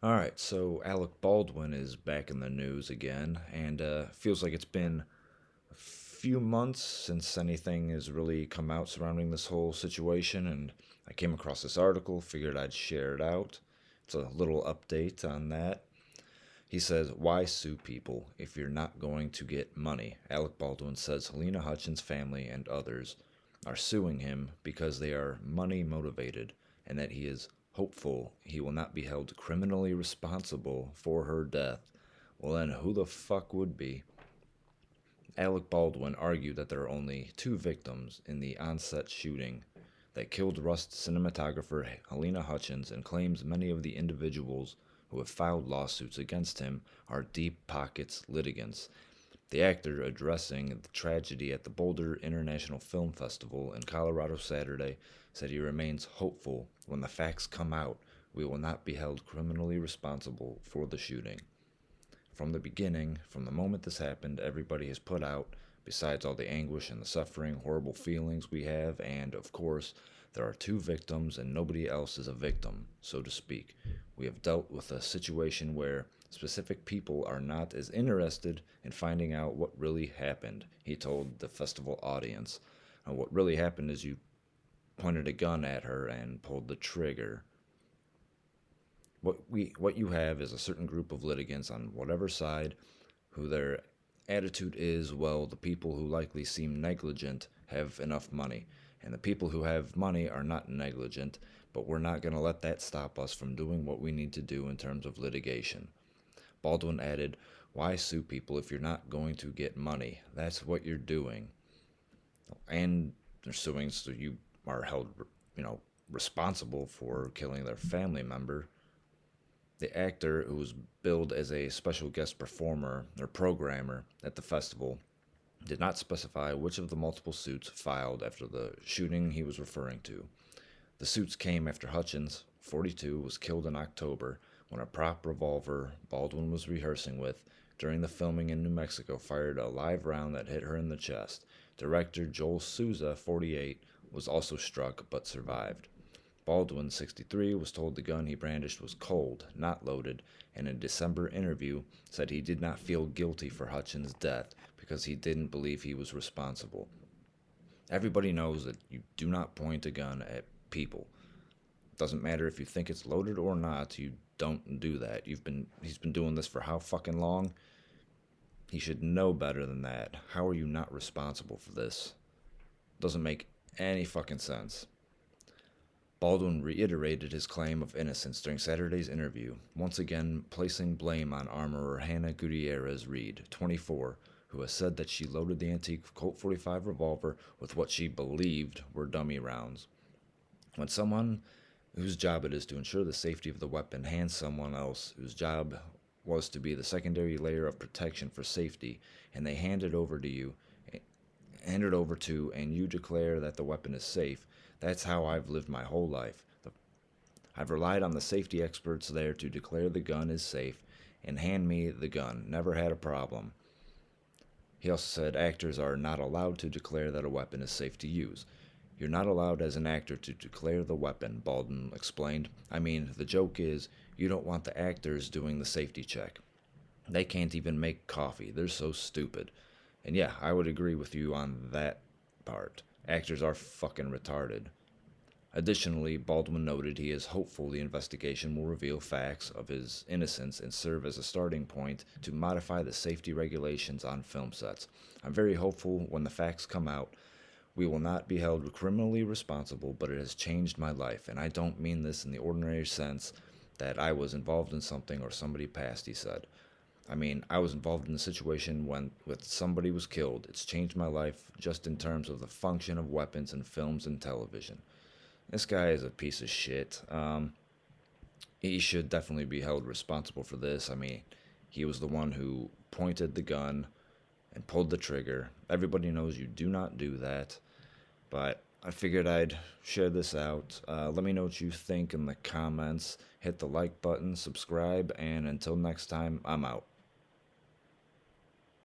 All right, so Alec Baldwin is back in the news again, and feels like it's been a few months since anything has really come out surrounding this whole situation. And I came across this article, figured I'd share it out. It's a little update on that. He says, "Why sue people if you're not going to get money?" Alec Baldwin says Halyna Hutchins' family and others are suing him because they are money motivated and that he is hopeful he will not be held criminally responsible for her death. Well, then who the fuck would be? Alec Baldwin argued that there are only two victims in the on-set shooting that killed Rust cinematographer Halyna Hutchins, and claims many of the individuals who have filed lawsuits against him are deep pockets litigants. The actor, addressing the tragedy at the Boulder International Film Festival in Colorado Saturday, said he remains hopeful when the facts come out we will not be held criminally responsible for the shooting. From the beginning, from the moment this happened, everybody has put out, besides all the anguish and the suffering, horrible feelings we have, and, of course, there are two victims and nobody else is a victim, so to speak. We have dealt with a situation where specific people are not as interested in finding out what really happened, he told the festival audience. And what really happened is you pointed a gun at her and pulled the trigger. What you have is a certain group of litigants on whatever side who their attitude is, well, the people who likely seem negligent have enough money, and the people who have money are not negligent, but we're not going to let that stop us from doing what we need to do in terms of litigation. Baldwin added, "Why sue people if you're not going to get money? That's what you're doing." And they're suing so you are held, you know, responsible for killing their family member. The actor, who was billed as a special guest performer or programmer at the festival, did not specify which of the multiple suits filed after the shooting he was referring to. The suits came after Hutchins, 42, was killed in October when a prop revolver Baldwin was rehearsing with during the filming in New Mexico fired a live round that hit her in the chest. Director Joel Souza, 48, was also struck but survived. Baldwin, 63, was told the gun he brandished was cold, not loaded, and in a December interview said he did not feel guilty for Hutchins' death because he didn't believe he was responsible. Everybody knows that you do not point a gun at people. Doesn't matter if you think it's loaded or not, you don't do that. He's been doing this for how fucking long? He should know better than that. How are you not responsible for this? Doesn't make any fucking sense. Baldwin reiterated his claim of innocence during Saturday's interview, once again placing blame on armorer Hannah Gutierrez Reed, 24, who has said that she loaded the antique Colt 45 revolver with what she believed were dummy rounds. When someone whose job it is to ensure the safety of the weapon hands someone else whose job was to be the secondary layer of protection for safety, and they hand it over to, and you declare that the weapon is safe, that's how I've lived my whole life. I've relied on the safety experts there to declare the gun is safe and hand me the gun. Never had a problem. He also said actors are not allowed to declare that a weapon is safe to use. You're not allowed as an actor to declare the weapon, Baldwin explained. I mean, the joke is you don't want the actors doing the safety check. They can't even make coffee. They're so stupid. And yeah, I would agree with you on that part. Actors are fucking retarded. Additionally, Baldwin noted he is hopeful the investigation will reveal facts of his innocence and serve as a starting point to modify the safety regulations on film sets. I'm very hopeful when the facts come out, we will not be held criminally responsible, but it has changed my life, and I don't mean this in the ordinary sense that I was involved in something or somebody passed, he said. I mean, I was involved in a situation when with somebody was killed. It's changed my life just in terms of the function of weapons in films and television. This guy is a piece of shit. He should definitely be held responsible for this. I mean, he was the one who pointed the gun and pulled the trigger. Everybody knows you do not do that, but I figured I'd share this out. Let me know what you think in the comments. Hit the like button, subscribe, and until next time, I'm out.